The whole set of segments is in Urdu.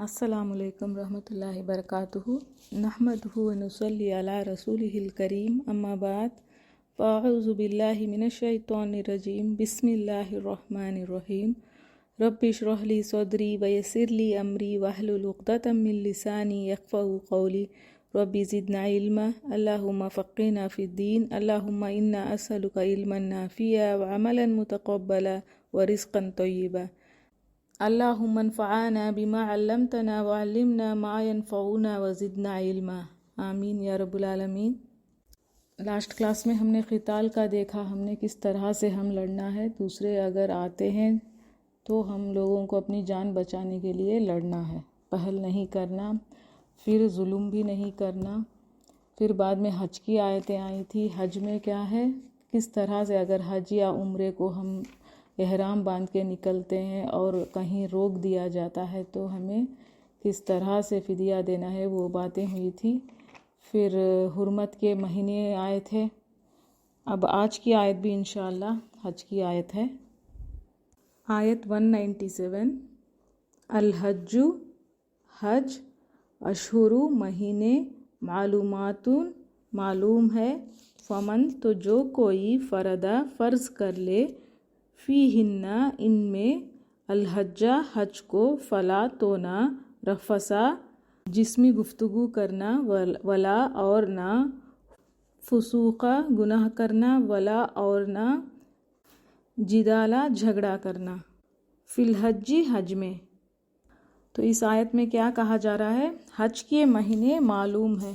السلام علیکم ورحمۃ اللہ وبرکاتہ نحمدہ ونصلی علی رسولہ الکریم اما بعد فاعوذ باللہ من الشیطان الرجیم بسم اللہ الرحمن الرحیم رب اشرح لی صدری ویسر لی امری واحلل عقدۃ من لسانی یفقہوا قولی رب زدنا علما اللہم فقہنا فی الدین اللہم انا اسألک علما نافعا وعملا متقبلا ورزقا طیبا اللہم انفعنا بما علمتنا وعلمنا ما ينفعنا وزدنا علما آمین یا رب العالمین۔ لاسٹ کلاس میں ہم نے قتال کا دیکھا، ہم نے کس طرح سے ہم لڑنا ہے، دوسرے اگر آتے ہیں تو ہم لوگوں کو اپنی جان بچانے کے لیے لڑنا ہے، پہل نہیں کرنا، پھر ظلم بھی نہیں کرنا۔ پھر بعد میں حج کی آیتیں آئی تھی، حج میں کیا ہے، کس طرح سے اگر حج یا عمرے کو ہم احرام باندھ کے نکلتے ہیں اور کہیں روک دیا جاتا ہے تو ہمیں کس طرح سے فدیہ دینا ہے، وہ باتیں ہوئی تھی۔ پھر حرمت کے مہینے آئے تھے۔ اب آج کی آیت بھی انشاءاللہ حج کی آیت ہے، آیت 197۔ الحج حج اشہر مہینے معلومات معلوم ہے، فمن تو جو کوئی فردہ فرض کر لے، فیہن ان میں، الحجہ حج کو، فلا تو نہ، رفسا جسمی گفتگو کرنا، ولا اور نہ، فسوقا گناہ کرنا، ولا اور نہ، جدالا جھگڑا کرنا، فی الحج حج میں۔ تو اس آیت میں کیا کہا جا رہا ہے، حج کے مہینے معلوم ہے۔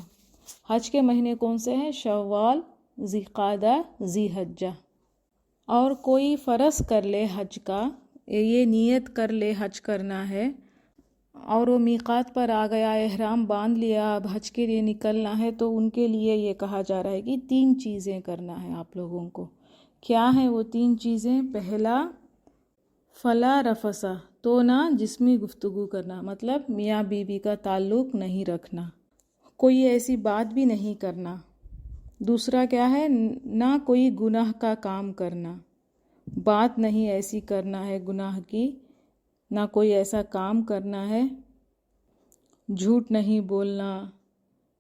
حج کے مہینے کون سے ہیں؟ شوال، ذی قعدہ، ذی حجہ۔ اور کوئی فرض کر لے حج کا، یہ نیت کر لے حج کرنا ہے، اور وہ میقات پر آ گیا، احرام باندھ لیا، اب حج کے لیے نکلنا ہے، تو ان کے لیے یہ کہا جا رہا ہے کہ 3 چیزیں کرنا ہے آپ لوگوں کو۔ کیا ہیں وہ 3 چیزیں؟ پہلا، فلا رفسا، تو نہ جسمی گفتگو کرنا، مطلب میاں بیوی کا تعلق نہیں رکھنا، کوئی ایسی بات بھی نہیں کرنا۔ دوسرا کیا ہے، نہ کوئی گناہ کا کام کرنا، بات نہیں ایسی کرنا ہے گناہ کی، نہ کوئی ایسا کام کرنا ہے، جھوٹ نہیں بولنا،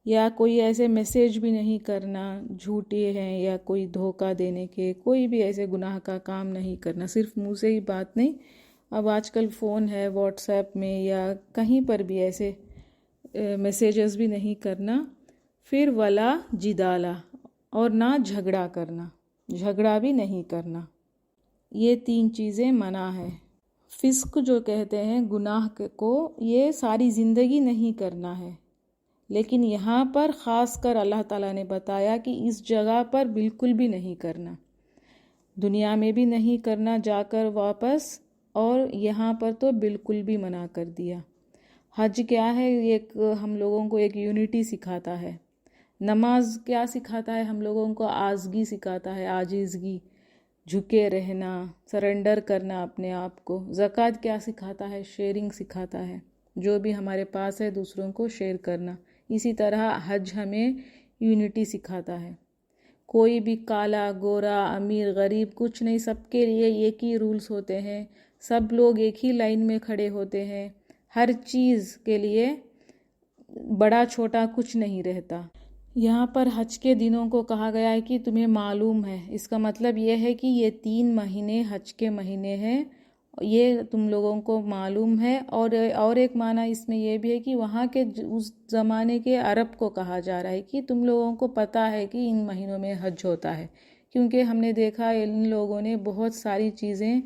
یا کوئی ایسے میسیج بھی نہیں کرنا جھوٹے ہیں یا کوئی دھوکہ دینے کے، کوئی بھی ایسے گناہ کا کام نہیں کرنا، صرف منہ سے ہی بات نہیں، اب آج کل فون ہے، واٹس ایپ میں یا کہیں پر بھی ایسے میسیجز بھی نہیں کرنا۔ پھر ولا جدالا، اور نہ جھگڑا کرنا، جھگڑا بھی نہیں کرنا، یہ 3 چیزیں منع ہے۔ فسق جو کہتے ہیں گناہ کو، یہ ساری زندگی نہیں کرنا ہے، لیکن یہاں پر خاص کر اللہ تعالیٰ نے بتایا کہ اس جگہ پر بالکل بھی نہیں کرنا، دنیا میں بھی نہیں کرنا جا کر واپس، اور یہاں پر تو بالکل بھی منع کر دیا۔ حج کیا ہے، ایک ہم لوگوں کو ایک یونٹی سکھاتا ہے۔ نماز کیا سکھاتا ہے ہم لوگوں کو؟ عاجزی سکھاتا ہے، عاجزگی، جھکے رہنا، سرنڈر کرنا اپنے آپ کو۔ زکوٰۃ کیا سکھاتا ہے؟ شیئرنگ سکھاتا ہے، جو بھی ہمارے پاس ہے دوسروں کو شیئر کرنا۔ اسی طرح حج ہمیں یونٹی سکھاتا ہے، کوئی بھی کالا گورا امیر غریب کچھ نہیں، سب کے لیے ایک ہی رولز ہوتے ہیں، سب لوگ ایک ہی لائن میں کھڑے ہوتے ہیں، ہر چیز کے لیے بڑا چھوٹا کچھ نہیں رہتا۔ یہاں پر حج کے دنوں کو کہا گیا ہے کہ تمہیں معلوم ہے، اس کا مطلب یہ ہے کہ یہ 3 مہینے حج کے مہینے ہیں، یہ تم لوگوں کو معلوم ہے۔ اور ایک معنی اس میں یہ بھی ہے کہ وہاں کے اس زمانے کے عرب کو کہا جا رہا ہے کہ تم لوگوں کو پتہ ہے کہ ان مہینوں میں حج ہوتا ہے، کیونکہ ہم نے دیکھا ان لوگوں نے بہت ساری چیزیں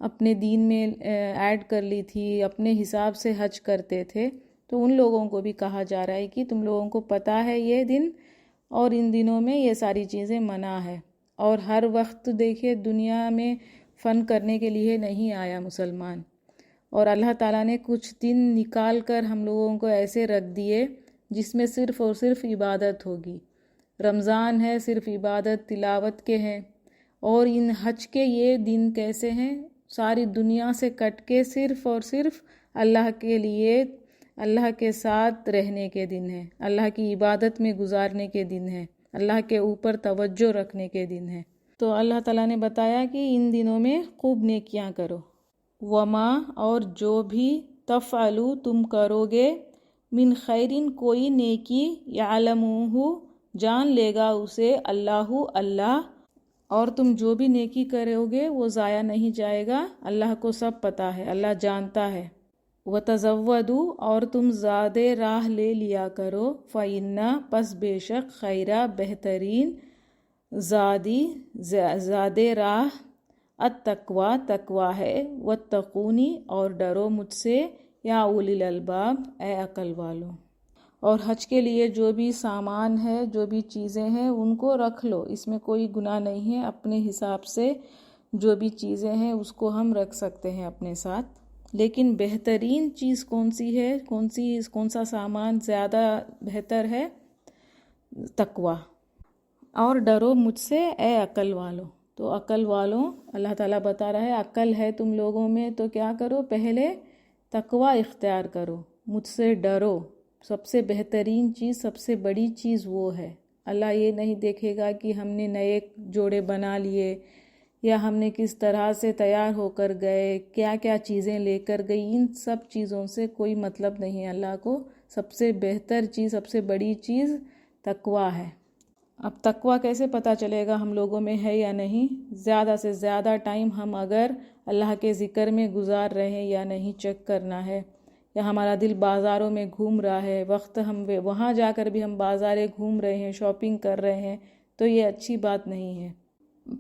اپنے دین میں ایڈ کر لی تھی، اپنے حساب سے حج کرتے تھے، تو ان لوگوں کو بھی کہا جا رہا ہے کہ تم لوگوں کو پتہ ہے یہ دن، اور ان دنوں میں یہ ساری چیزیں منع ہے۔ اور ہر وقت دیکھیے دنیا میں فن کرنے کے لیے نہیں آیا مسلمان، اور اللہ تعالیٰ نے کچھ دن نکال کر ہم لوگوں کو ایسے رکھ دیے جس میں صرف اور صرف عبادت ہوگی۔ رمضان ہے، صرف عبادت تلاوت کے ہیں، اور ان حج کے یہ دن کیسے ہیں، ساری دنیا سے کٹ کے صرف اور صرف اللہ کے لیے، اللہ کے ساتھ رہنے کے دن ہیں، اللہ کی عبادت میں گزارنے کے دن ہیں، اللہ کے اوپر توجہ رکھنے کے دن ہیں۔ تو اللہ تعالیٰ نے بتایا کہ ان دنوں میں خوب نیکیاں کرو، وما اور جو بھی تفعلو تم کرو گے، من خیرن کوئی نیکی، یعلمہ جان لے گا اسے، اللہ اللہ، اور تم جو بھی نیکی کرو گے وہ ضائع نہیں جائے گا، اللہ کو سب پتہ ہے، اللہ جانتا ہے۔ وتزودوا اور تم زاد راہ لے لیا کرو، فإن پس بے شک خیرہ بہترین، زاد راہ، التقوی تقوی ہے، واتقونی اور ڈرو مجھ سے، یا اولی الالباب اے عقل والو۔ اور حج کے لیے جو بھی سامان ہے، جو بھی چیزیں ہیں ان کو رکھ لو، اس میں کوئی گناہ نہیں ہے، اپنے حساب سے جو بھی چیزیں ہیں اس کو ہم رکھ سکتے ہیں اپنے ساتھ، لیکن بہترین چیز کون سی ہے، کون سا سامان زیادہ بہتر ہے؟ تقوی، اور ڈرو مجھ سے اے عقل والو۔ تو عقل والوں اللہ تعالیٰ بتا رہا ہے عقل ہے تم لوگوں میں تو کیا کرو، پہلے تقوی اختیار کرو، مجھ سے ڈرو، سب سے بہترین چیز، سب سے بڑی چیز وہ ہے۔ اللہ یہ نہیں دیکھے گا کہ ہم نے نئے جوڑے بنا لیے یا ہم نے کس طرح سے تیار ہو کر گئے، کیا کیا چیزیں لے کر گئی، ان سب چیزوں سے کوئی مطلب نہیں ہے اللہ کو۔ سب سے بہتر چیز، سب سے بڑی چیز تقوی ہے۔ اب تقوی کیسے پتہ چلے گا ہم لوگوں میں ہے یا نہیں؟ زیادہ سے زیادہ ٹائم ہم اگر اللہ کے ذکر میں گزار رہے ہیں یا نہیں چیک کرنا ہے، یا ہمارا دل بازاروں میں گھوم رہا ہے، وقت ہم وہاں جا کر بھی ہم بازاریں گھوم رہے ہیں، شاپنگ کر رہے ہیں، تو یہ اچھی بات نہیں ہے۔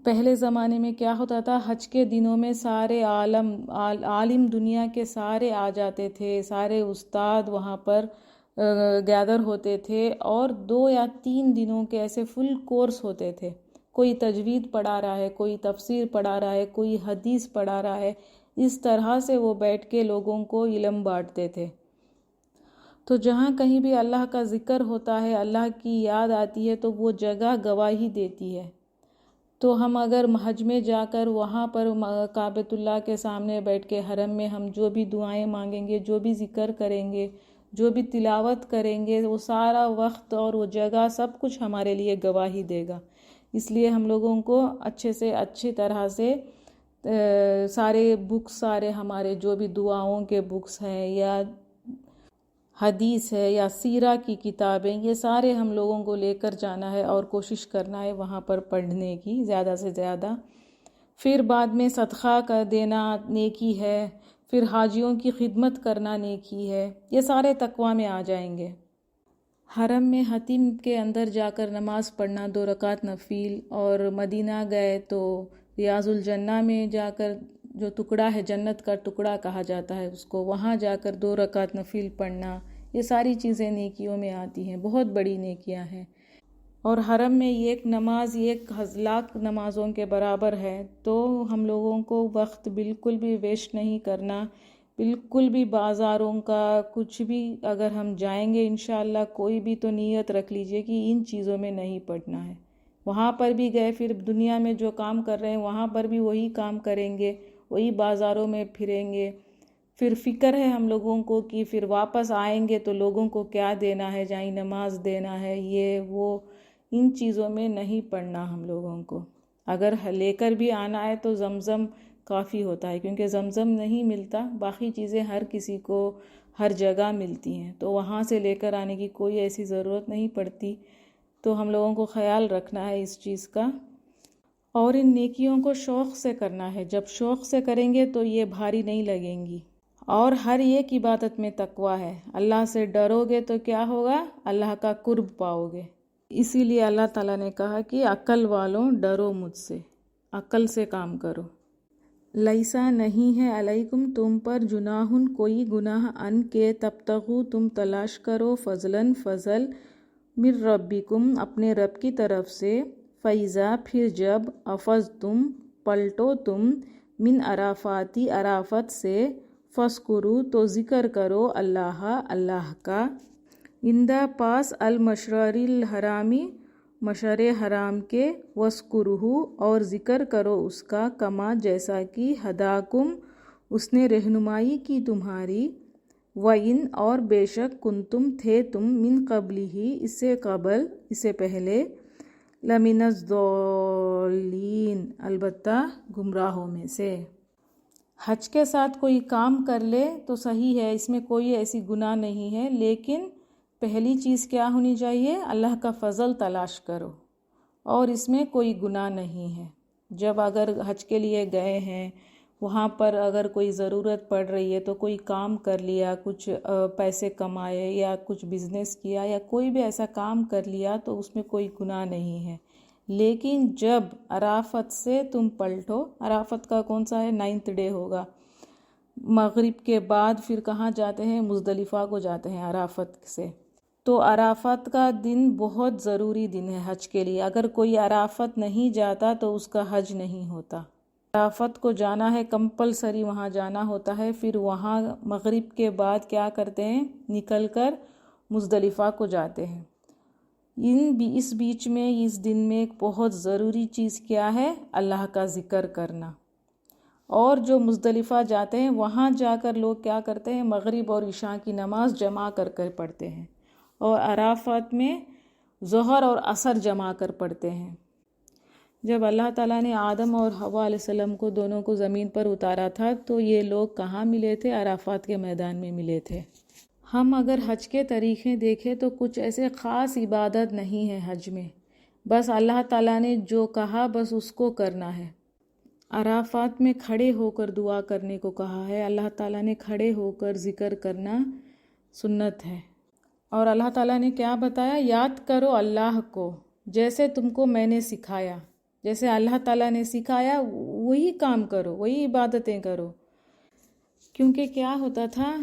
پہلے زمانے میں کیا ہوتا تھا، حج کے دنوں میں سارے عالم دنیا کے سارے آ جاتے تھے، سارے استاد وہاں پر گیدر ہوتے تھے، اور 2 یا 3 دنوں کے ایسے فل کورس ہوتے تھے، کوئی تجوید پڑھا رہا ہے، کوئی تفسیر پڑھا رہا ہے، کوئی حدیث پڑھا رہا ہے، اس طرح سے وہ بیٹھ کے لوگوں کو علم بانٹتے تھے۔ تو جہاں کہیں بھی اللہ کا ذکر ہوتا ہے، اللہ کی یاد آتی ہے، تو وہ جگہ گواہی دیتی ہے۔ تو ہم اگر حج میں جا کر وہاں پر کعبۃ اللہ کے سامنے بیٹھ کے حرم میں ہم جو بھی دعائیں مانگیں گے، جو بھی ذکر کریں گے، جو بھی تلاوت کریں گے، وہ سارا وقت اور وہ جگہ سب کچھ ہمارے لیے گواہی دے گا۔ اس لیے ہم لوگوں کو اچھی طرح سے سارے بکس، سارے ہمارے جو بھی دعاؤں کے بکس ہیں یا حدیث ہے یا سیرہ کی کتابیں، یہ سارے ہم لوگوں کو لے کر جانا ہے اور کوشش کرنا ہے وہاں پر پڑھنے کی زیادہ سے زیادہ۔ پھر بعد میں صدقہ کر دینا نیکی ہے، پھر حاجیوں کی خدمت کرنا نیکی ہے، یہ سارے تقوی میں آ جائیں گے۔ حرم میں حتیم کے اندر جا کر نماز پڑھنا 2 رکعت نفل، اور مدینہ گئے تو ریاض الجنہ میں جا کر جو ٹکڑا ہے، جنت کا ٹکڑا کہا جاتا ہے اس کو، وہاں جا کر 2 رکعت نفل پڑھنا، یہ ساری چیزیں نیکیوں میں آتی ہیں، بہت بڑی نیکیاں ہیں۔ اور حرم میں ایک نماز 1,00,000 نمازوں کے برابر ہے، تو ہم لوگوں کو وقت بالکل بھی ویسٹ نہیں کرنا، بالکل بھی بازاروں کا کچھ بھی، اگر ہم جائیں گے انشاءاللہ کوئی بھی تو نیت رکھ لیجئے کہ ان چیزوں میں نہیں پڑنا ہے۔ وہاں پر بھی گئے، پھر دنیا میں جو کام کر رہے ہیں وہاں پر بھی وہی کام کریں گے، وہی بازاروں میں پھریں گے، پھر فکر ہے ہم لوگوں کو کہ پھر واپس آئیں گے تو لوگوں کو کیا دینا ہے، جائیں نماز دینا ہے، یہ وہ، ان چیزوں میں نہیں پڑنا ہم لوگوں کو۔ اگر لے کر بھی آنا ہے تو زمزم کافی ہوتا ہے، کیونکہ زمزم نہیں ملتا، باقی چیزیں ہر کسی کو ہر جگہ ملتی ہیں، تو وہاں سے لے کر آنے کی کوئی ایسی ضرورت نہیں پڑتی۔ تو ہم لوگوں کو خیال رکھنا ہے اس چیز کا، اور ان نیکیوں کو شوق سے کرنا ہے۔ جب شوق سے کریں گے تو یہ بھاری نہیں لگیں گی، اور ہر ایک عبادت میں تقوی ہے۔ اللہ سے ڈرو گے تو کیا ہوگا، اللہ کا قرب پاؤ گے۔ اسی لیے اللہ تعالیٰ نے کہا کہ عقل والوں ڈرو مجھ سے، عقل سے کام کرو۔ لیسا نہیں ہے علیکم تم پر، جناح کوئی گناہ، ان کے تبتغوا تم تلاش کرو، فضلاً فضل، من ربکم اپنے رب کی طرف سے، فیضا پھر جب، افضتم پلٹو تم، من عرفاتی عرفات سے، فاذکروا تو ذکر کرو اللہ اللہ کا، عند پاس المشعر الحرامی مشعر حرام کے، واذکروہ اور ذکر کرو اس کا، کما جیسا کہ، ہداکم اس نے رہنمائی کی تمہاری، وَإِنْ اور بے شک، کنتم تھے تم، من قبلہ اس سے قبل، اس سے پہلے، لمن الضالین البتہ گمراہوں میں سے۔ حج کے ساتھ کوئی کام کر لے تو صحیح ہے، اس میں کوئی ایسی گناہ نہیں ہے، لیکن پہلی چیز کیا ہونی چاہیے؟ اللہ کا فضل تلاش کرو، اور اس میں کوئی گناہ نہیں ہے۔ جب اگر حج کے لیے گئے ہیں، وہاں پر اگر کوئی ضرورت پڑ رہی ہے تو کوئی کام کر لیا، کچھ پیسے کمائے یا کچھ بزنس کیا یا کوئی بھی ایسا کام کر لیا تو اس میں کوئی گناہ نہیں ہے۔ لیکن جب عرافت سے تم پلٹو، عرافت کا کون سا ہے؟ 9th ڈے ہوگا، مغرب کے بعد پھر کہاں جاتے ہیں؟ مزدلفہ کو جاتے ہیں عرافت سے۔ تو عرافت کا دن بہت ضروری دن ہے حج کے لیے، اگر کوئی عرافت نہیں جاتا تو اس کا حج نہیں ہوتا۔ عرافت کو جانا ہے، کمپلسری وہاں جانا ہوتا ہے، پھر وہاں مغرب کے بعد کیا کرتے ہیں؟ نکل کر مزدلفہ کو جاتے ہیں۔ اس بیچ میں، اس دن میں ایک بہت ضروری چیز کیا ہے؟ اللہ کا ذکر کرنا۔ اور جو مزدلفہ جاتے ہیں وہاں جا کر لوگ کیا کرتے ہیں؟ مغرب اور عشاء کی نماز جمع کر پڑھتے ہیں، اور عرافات میں ظہر اور عصر جمع کر پڑھتے ہیں۔ جب اللہ تعالیٰ نے آدم اور حوا علیہ السلام کو دونوں کو زمین پر اتارا تھا تو یہ لوگ کہاں ملے تھے؟ عرافات کے میدان میں ملے تھے۔ ہم اگر حج کے طریقے دیکھیں تو کچھ ایسے خاص عبادت نہیں ہے حج میں، بس اللہ تعالیٰ نے جو کہا بس اس کو کرنا ہے۔ عرافات میں کھڑے ہو کر دعا کرنے کو کہا ہے، اللہ تعالیٰ نے کھڑے ہو کر ذکر کرنا سنت ہے۔ اور اللہ تعالیٰ نے کیا بتایا؟ یاد کرو اللہ کو جیسے تم کو میں نے سکھایا، جیسے اللہ تعالیٰ نے سکھایا وہی کام کرو، وہی عبادتیں کرو۔ کیونکہ کیا ہوتا تھا،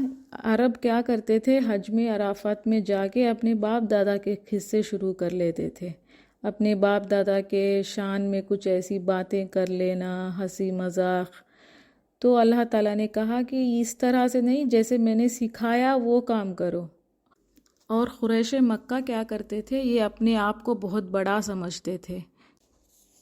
عرب کیا کرتے تھے؟ حج میں عرافات میں جا کے اپنے باپ دادا کے قصے شروع کر لیتے تھے، اپنے باپ دادا کے شان میں کچھ ایسی باتیں کر لینا، ہنسی مذاق۔ تو اللہ تعالیٰ نے کہا کہ اس طرح سے نہیں، جیسے میں نے سکھایا وہ کام کرو۔ اور قریش مکہ کیا کرتے تھے؟ یہ اپنے آپ کو بہت بڑا سمجھتے تھے،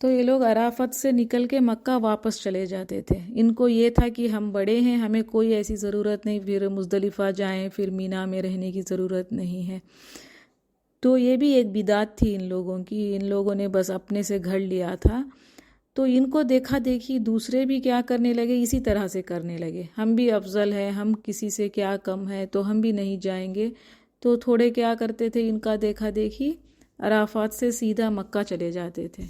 تو یہ لوگ عرافت سے نکل کے مکہ واپس چلے جاتے تھے۔ ان کو یہ تھا کہ ہم بڑے ہیں، ہمیں کوئی ایسی ضرورت نہیں، پھر مزدلفہ جائیں، پھر مینا میں رہنے کی ضرورت نہیں ہے۔ تو یہ بھی ایک بدعت تھی ان لوگوں کی، ان لوگوں نے بس اپنے سے گھڑ لیا تھا۔ تو ان کو دیکھا دیکھی دوسرے بھی کیا کرنے لگے؟ اسی طرح سے کرنے لگے، ہم بھی افضل ہیں، ہم کسی سے کیا کم ہے، تو ہم بھی نہیں جائیں گے۔ تو تھوڑے کیا کرتے تھے؟ ان کا دیکھا دیکھی عرافات سے سیدھا مکہ چلے جاتے تھے۔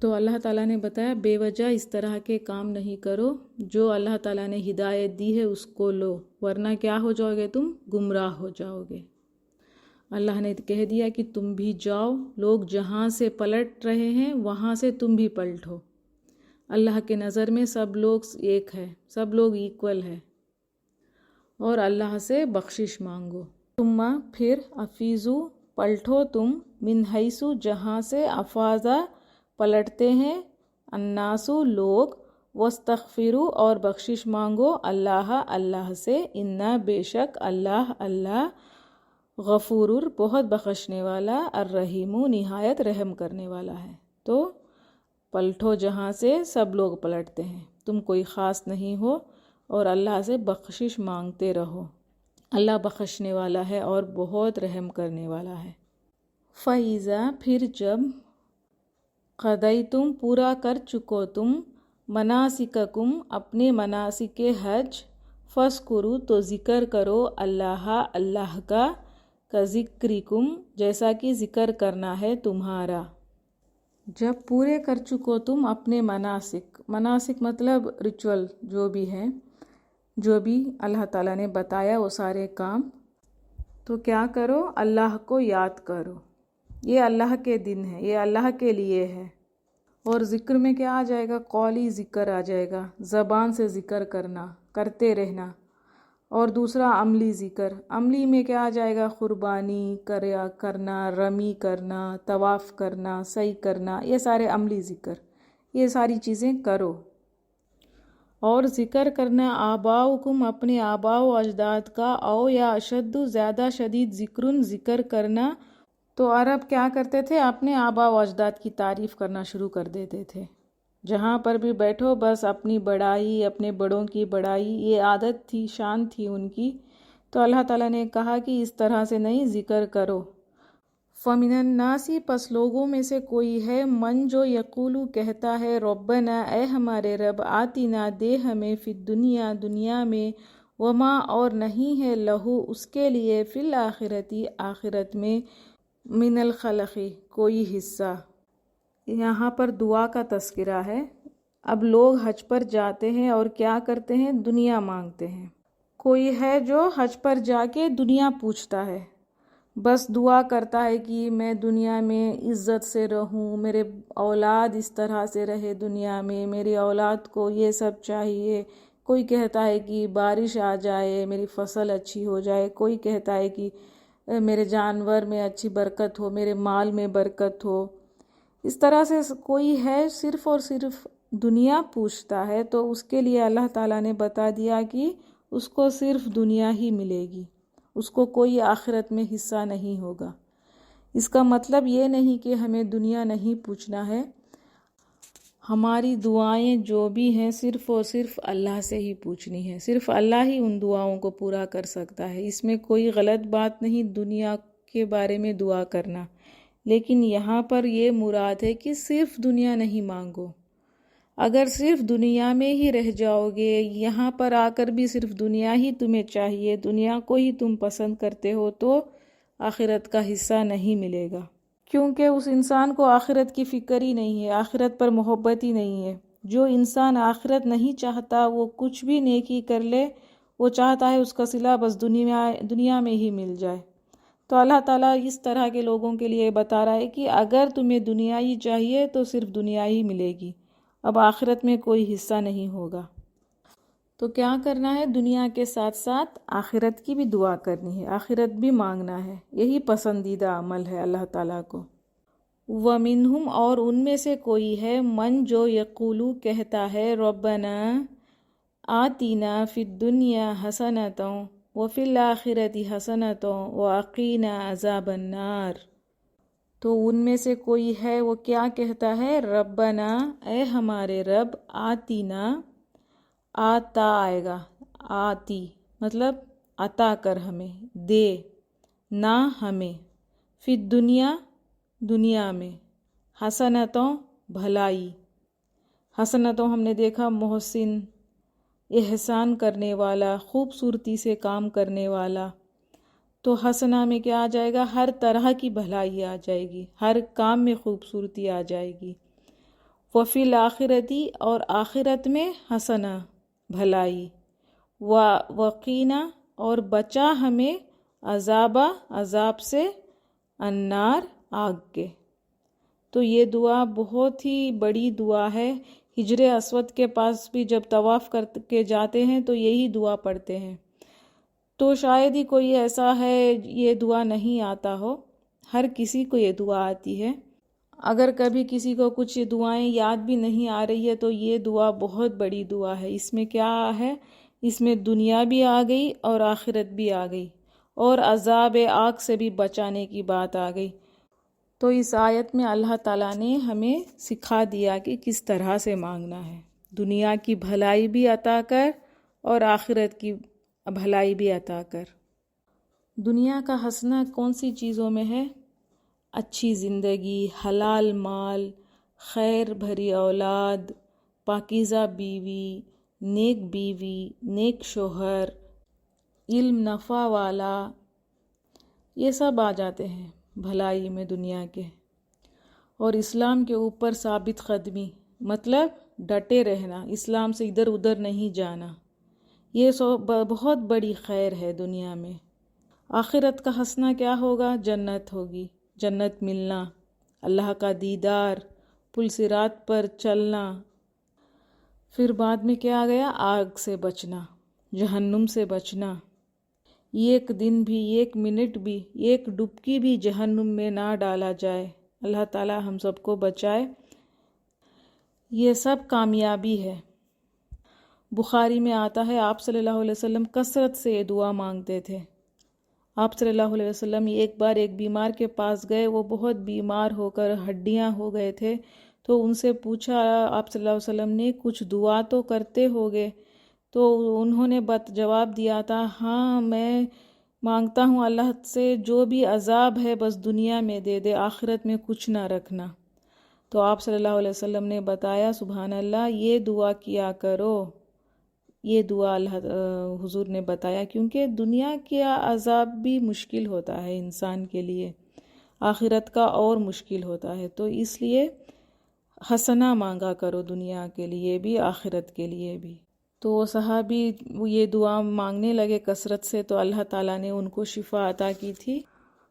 تو اللہ تعالیٰ نے بتایا بے وجہ اس طرح کے کام نہیں کرو، جو اللہ تعالیٰ نے ہدایت دی ہے اس کو لو، ورنہ کیا ہو جاؤ گے؟ تم گمراہ ہو جاؤ گے۔ اللہ نے کہہ دیا کہ تم بھی جاؤ، لوگ جہاں سے پلٹ رہے ہیں وہاں سے تم بھی پلٹو۔ اللہ کے نظر میں سب لوگ ایک ہے، سب لوگ ایکول ہے، اور اللہ سے بخشش مانگو۔ ثم پھر افیزو پلٹو تم، من حیثو جہاں سے، افاظا پلٹتے ہیں، الناسو لوگ، واستغفرو اور بخشش مانگو، اللہ سے، انا بے شک اللہ غفور بہت بخشنے والا، الرحیم نہایت رحم کرنے والا ہے۔ تو پلٹو جہاں سے، سب لوگ پلٹتے ہیں، تم کوئی خاص نہیں ہو، اور اللہ سے بخشش مانگتے رہو، اللہ بخشنے والا ہے اور بہت رحم کرنے والا ہے۔ فَإِذَا پھر جب، قَضَيْتُم پورا کر چکو تم، مناسککم اپنے مناسک حج، فَاذْكُرُوا تو ذکر کرو، اللہ کا، ذکرکم جیسا کہ ذکر کرنا ہے تمہارا۔ جب پورے کر چکو تم اپنے مناسک مطلب ریچول جو بھی ہے، جو بھی اللہ تعالیٰ نے بتایا وہ سارے کام، تو کیا کرو؟ اللہ کو یاد کرو، یہ اللہ کے دن ہے، یہ اللہ کے لیے ہے۔ اور ذکر میں کیا آ جائے گا؟ قولی ذکر آ جائے گا، زبان سے ذکر کرنا، کرتے رہنا۔ اور دوسرا عملی ذکر، عملی میں کیا آ جائے گا؟ قربانی کرنا، رمی کرنا، طواف کرنا، سعی کرنا، یہ سارے عملی ذکر، یہ ساری چیزیں کرو۔ اور ذکر کرنا آباؤکم اپنے آباء و اجداد کا، او یا اشد زیادہ شدید ذکر کرنا۔ تو عرب کیا کرتے تھے؟ اپنے آباء و اجداد کی تعریف کرنا شروع کر دیتے تھے، جہاں پر بھی بیٹھو بس اپنی بڑائی، اپنے بڑوں کی بڑائی، یہ عادت تھی، شان تھی ان کی۔ تو اللہ تعالیٰ نے کہا کہ اس طرح سے نہیں، ذکر کرو۔ فمن الناسی پس لوگوں میں سے کوئی ہے من جو یقولو کہتا ہے ربنا اے ہمارے رب آتینا دے ہمیں فی الدنیا دنیا میں وما اور نہیں ہے لہو اس کے لیے فی الآخرتی آخرت میں من الخلق کوئی حصہ۔ یہاں پر دعا کا تذکرہ ہے۔ اب لوگ حج پر جاتے ہیں اور کیا کرتے ہیں؟ دنیا مانگتے ہیں۔ کوئی ہے جو حج پر جا کے دنیا پوچھتا ہے، بس دعا کرتا ہے کہ میں دنیا میں عزت سے رہوں، میرے اولاد اس طرح سے رہے دنیا میں، میری اولاد کو یہ سب چاہیے۔ کوئی کہتا ہے کہ بارش آ جائے، میری فصل اچھی ہو جائے، کوئی کہتا ہے کہ میرے جانور میں اچھی برکت ہو، میرے مال میں برکت ہو۔ اس طرح سے کوئی ہے صرف اور صرف دنیا پوچھتا ہے، تو اس کے لیے اللہ تعالیٰ نے بتا دیا کہ اس کو صرف دنیا ہی ملے گی، اس کو کوئی آخرت میں حصہ نہیں ہوگا۔ اس کا مطلب یہ نہیں کہ ہمیں دنیا نہیں پوچھنا ہے، ہماری دعائیں جو بھی ہیں صرف اور صرف اللہ سے ہی پوچھنی ہے، صرف اللہ ہی ان دعاؤں کو پورا کر سکتا ہے۔ اس میں کوئی غلط بات نہیں دنیا کے بارے میں دعا کرنا، لیکن یہاں پر یہ مراد ہے کہ صرف دنیا نہیں مانگو۔ اگر صرف دنیا میں ہی رہ جاؤ گے، یہاں پر آ کر بھی صرف دنیا ہی تمہیں چاہیے، دنیا کو ہی تم پسند کرتے ہو، تو آخرت کا حصہ نہیں ملے گا، کیونکہ اس انسان کو آخرت کی فکر ہی نہیں ہے، آخرت پر محبت ہی نہیں ہے۔ جو انسان آخرت نہیں چاہتا وہ کچھ بھی نیکی کر لے، وہ چاہتا ہے اس کا صلہ بس دنیا میں ہی مل جائے۔ تو اللہ تعالیٰ اس طرح کے لوگوں کے لیے بتا رہا ہے کہ اگر تمہیں دنیا ہی چاہیے تو صرف دنیا ہی ملے گی، اب آخرت میں کوئی حصہ نہیں ہوگا۔ تو کیا کرنا ہے؟ دنیا کے ساتھ ساتھ آخرت کی بھی دعا کرنی ہے، آخرت بھی مانگنا ہے، یہی پسندیدہ عمل ہے اللہ تعالیٰ کو۔ وَمِنْهُمْ اور ان میں سے کوئی ہے من جو یقولو کہتا ہے ربنا آتینا فی الدنیا حسنۃ وفی الآخرۃ حسنۃ وقینا عذاب النار۔ تو ان میں سے کوئی ہے وہ کیا کہتا ہے؟ ربنا اے ہمارے رب آتینا، آتا آئے گا، آتی مطلب عطا کر ہمیں، دے، نہ ہمیں، فی الدنیا دنیا میں، حسنتوں بھلائی۔ حسنتوں ہم نے دیکھا محسن، احسان کرنے والا، خوبصورتی سے کام کرنے والا۔ تو حسنہ میں کیا آ جائے گا؟ ہر طرح کی بھلائی آ جائے گی، ہر کام میں خوبصورتی آ جائے گی۔ وفی الآخرتی اور آخرت میں حسنہ بھلائی، وقینا اور بچا ہمیں عذاب سے، النار آگ کے۔ تو یہ دعا بہت ہی بڑی دعا ہے۔ حجر اسود کے پاس بھی جب طواف کر کے جاتے ہیں تو یہی دعا پڑھتے ہیں۔ تو شاید ہی کوئی ایسا ہے یہ دعا نہیں آتا ہو، ہر کسی کو یہ دعا آتی ہے۔ اگر کبھی کسی کو کچھ دعائیں یاد بھی نہیں آ رہی ہے تو یہ دعا بہت بڑی دعا ہے۔ اس میں کیا ہے؟ اس میں دنیا بھی آ گئی اور آخرت بھی آ گئی، اور عذاب آگ سے بھی بچانے کی بات آ گئی۔ تو اس آیت میں اللہ تعالیٰ نے ہمیں سکھا دیا کہ کس طرح سے مانگنا ہے، دنیا کی بھلائی بھی عطا کر اور آخرت کی بھلائی بھی عطا کر۔ دنیا کا حسنہ کون سی چیزوں میں ہے؟ اچھی زندگی، حلال مال، خیر بھری اولاد، پاکیزہ بیوی، نیک شوہر، علم نفع والا، یہ سب آ جاتے ہیں بھلائی میں دنیا کے۔ اور اسلام کے اوپر ثابت قدمی، مطلب ڈٹے رہنا، اسلام سے ادھر ادھر نہیں جانا، یہ بہت بڑی خیر ہے دنیا میں۔ آخرت کا حسنہ کیا ہوگا؟ جنت ہوگی، جنت ملنا، اللہ کا دیدار، پل صراط پر چلنا۔ پھر بعد میں کیا آ گیا؟ آگ سے بچنا، جہنم سے بچنا۔ ایک دن بھی، ایک منٹ بھی، ایک ڈبکی بھی جہنم میں نہ ڈالا جائے، اللہ تعالی ہم سب کو بچائے۔ یہ سب کامیابی ہے۔ بخاری میں آتا ہے آپ صلی اللہ علیہ وسلم کثرت سے یہ دعا مانگتے تھے۔ آپ صلی اللہ علیہ وسلم ایک بار ایک بیمار کے پاس گئے، وہ بہت بیمار ہو کر ہڈیاں ہو گئے تھے، تو ان سے پوچھا آپ صلی اللہ علیہ وسلم نے کچھ دعا تو کرتے ہوگے؟ تو انہوں نے جواب دیا تھا، ہاں میں مانگتا ہوں اللہ سے جو بھی عذاب ہے بس دنیا میں دے دے، آخرت میں کچھ نہ رکھنا۔ تو آپ صلی اللہ علیہ وسلم نے بتایا سبحان اللہ یہ دعا کیا کرو، یہ دعا حضور نے بتایا، کیونکہ دنیا کا عذاب بھی مشکل ہوتا ہے انسان کے لیے، آخرت کا اور مشکل ہوتا ہے، تو اس لیے حسنہ مانگا کرو دنیا کے لیے بھی آخرت کے لیے بھی۔ تو صحابی یہ دعا مانگنے لگے کثرت سے، تو اللہ تعالیٰ نے ان کو شفا عطا کی تھی۔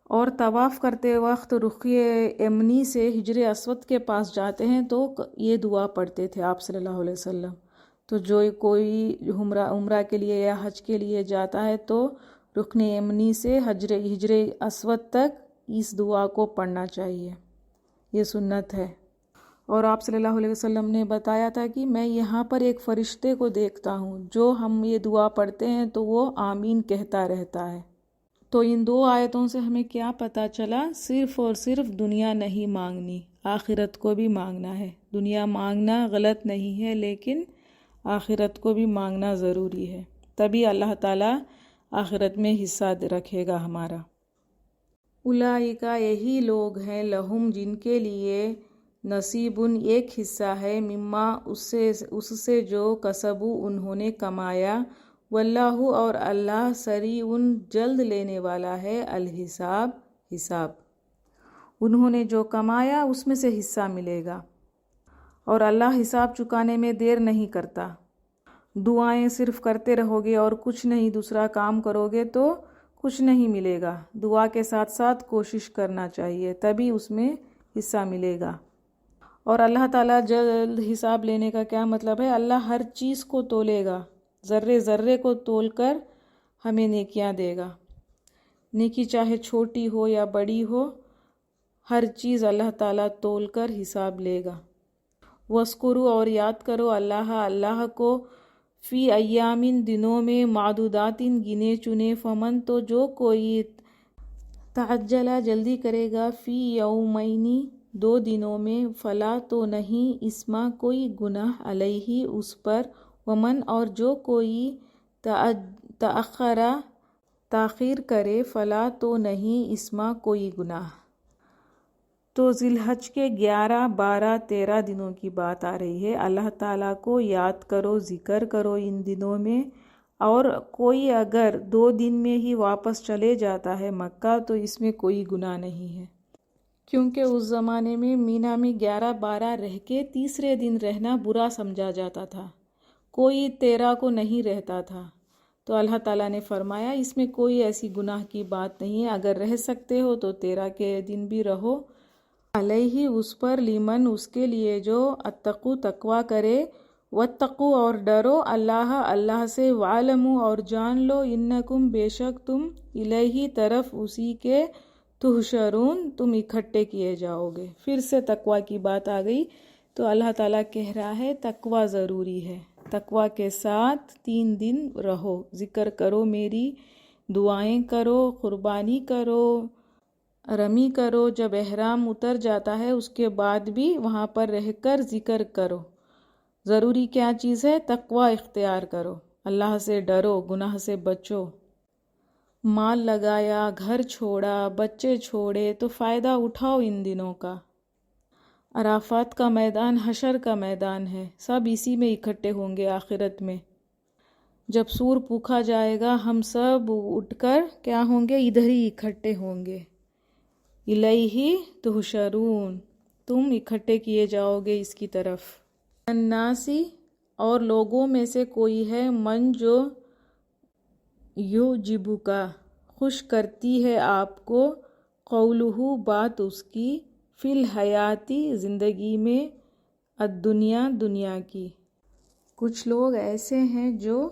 اور طواف کرتے وقت رخ یمنی سے حجر اسود کے پاس جاتے ہیں تو یہ دعا پڑھتے تھے آپ صلی اللہ علیہ وسلم۔ تو جو کوئی عمرہ کے لیے یا حج کے لیے جاتا ہے تو رکن یمنی سے حجر اسود تک اس دعا کو پڑھنا چاہیے، یہ سنت ہے۔ اور آپ صلی اللہ علیہ وسلم نے بتایا تھا کہ میں یہاں پر ایک فرشتے کو دیکھتا ہوں، جو ہم یہ دعا پڑھتے ہیں تو وہ آمین کہتا رہتا ہے۔ تو ان دو آیتوں سے ہمیں کیا پتہ چلا؟ صرف اور صرف دنیا نہیں مانگنی، آخرت کو بھی مانگنا ہے۔ دنیا مانگنا غلط نہیں ہے، لیکن آخرت کو بھی مانگنا ضروری ہے، تبھی اللہ تعالیٰ آخرت میں حصہ رکھے گا ہمارا۔ اولئک یہی لوگ ہیں، لہم جن کے لیے نصیبن ایک حصہ ہے، مما اس سے جو کسبو انہوں نے کمایا، واللہ اور اللہ سریع جلد لینے والا ہے، الحساب حساب، انہوں نے جو کمایا اس میں سے حصہ ملے گا، اور اللہ حساب چکانے میں دیر نہیں کرتا۔ دعائیں صرف کرتے رہو گے اور کچھ نہیں دوسرا کام کرو گے تو کچھ نہیں ملے گا، دعا کے ساتھ ساتھ کوشش کرنا چاہیے، تبھی اس میں حصہ ملے گا۔ اور اللہ تعالیٰ جلد حساب لینے کا کیا مطلب ہے؟ اللہ ہر چیز کو تولے گا، ذرے ذرے کو تول کر ہمیں نیکیاں دے گا، نیکی چاہے چھوٹی ہو یا بڑی ہو، ہر چیز اللہ تعالیٰ تول کر حساب لے گا۔ وَاذْكُرُوا اور یاد کرو اللہ کو، فی ایامن دنوں میں، معدوداتن گنے چنے، فمن تو جو کوئی تعجلہ جلدی کرے گا، فی یومین دو دنوں میں، فلا تو نہیں، اسما کوئی گناہ، علیہ اس پر، ومن اور جو کوئی تأخرا تاخیر کرے، فلا تو نہیں، اسما کوئی گناہ۔ تو ذی الحج کے 11، 12، 13 دنوں کی بات آ رہی ہے۔ اللہ تعالیٰ کو یاد کرو، ذکر کرو ان دنوں میں، اور کوئی اگر 2 دن میں ہی واپس چلے جاتا ہے مکہ تو اس میں کوئی گناہ نہیں ہے، کیونکہ اس زمانے میں مینا میں 11، 12 رہ کے تیسرے دن رہنا برا سمجھا جاتا تھا، کوئی 13 کو نہیں رہتا تھا۔ تو اللہ تعالیٰ نے فرمایا اس میں کوئی ایسی گناہ کی بات نہیں ہے، اگر رہ سکتے ہو تو 13 کے دن بھی رہو، علیہ اس پر، لیمن اس کے لیے جو اتقوا تقوی کرے، واتقوا اور ڈرو اللہ سے، وعلموا اور جان لو، انکم بے شک تم، الیہ طرف اسی کے، تحشرون تم اکٹھے کیے جاؤ گے۔ پھر سے تقوی کی بات آ گئی، تو اللہ تعالیٰ کہہ رہا ہے تقوی ضروری ہے، تقوی کے ساتھ 3 دن رہو، ذکر کرو میری، دعائیں کرو، قربانی کرو، رمی کرو، جب احرام اتر جاتا ہے اس کے بعد بھی وہاں پر رہ کر ذکر کرو۔ ضروری کیا چیز ہے؟ تقوی اختیار کرو، اللہ سے ڈرو، گناہ سے بچو۔ مال لگایا، گھر چھوڑا، بچے چھوڑے تو فائدہ اٹھاؤ ان دنوں کا۔ عرفات کا میدان حشر کا میدان ہے، سب اسی میں اکٹھے ہوں گے آخرت میں۔ جب سور پوکھا جائے گا ہم سب اٹھ کر کیا ہوں گے؟ ادھر ہی اکٹھے ہوں گے، الیہ تحشرون تم اکٹھے کیے جاؤ گے اس کی طرف۔ الناسی اور لوگوں میں سے کوئی ہے، من جو یعجبک خوش کرتی ہے آپ کو، قولہ بات اس کی، فی الحیاتی زندگی میں، الدنیا دنیا کی۔ کچھ لوگ ایسے ہیں جو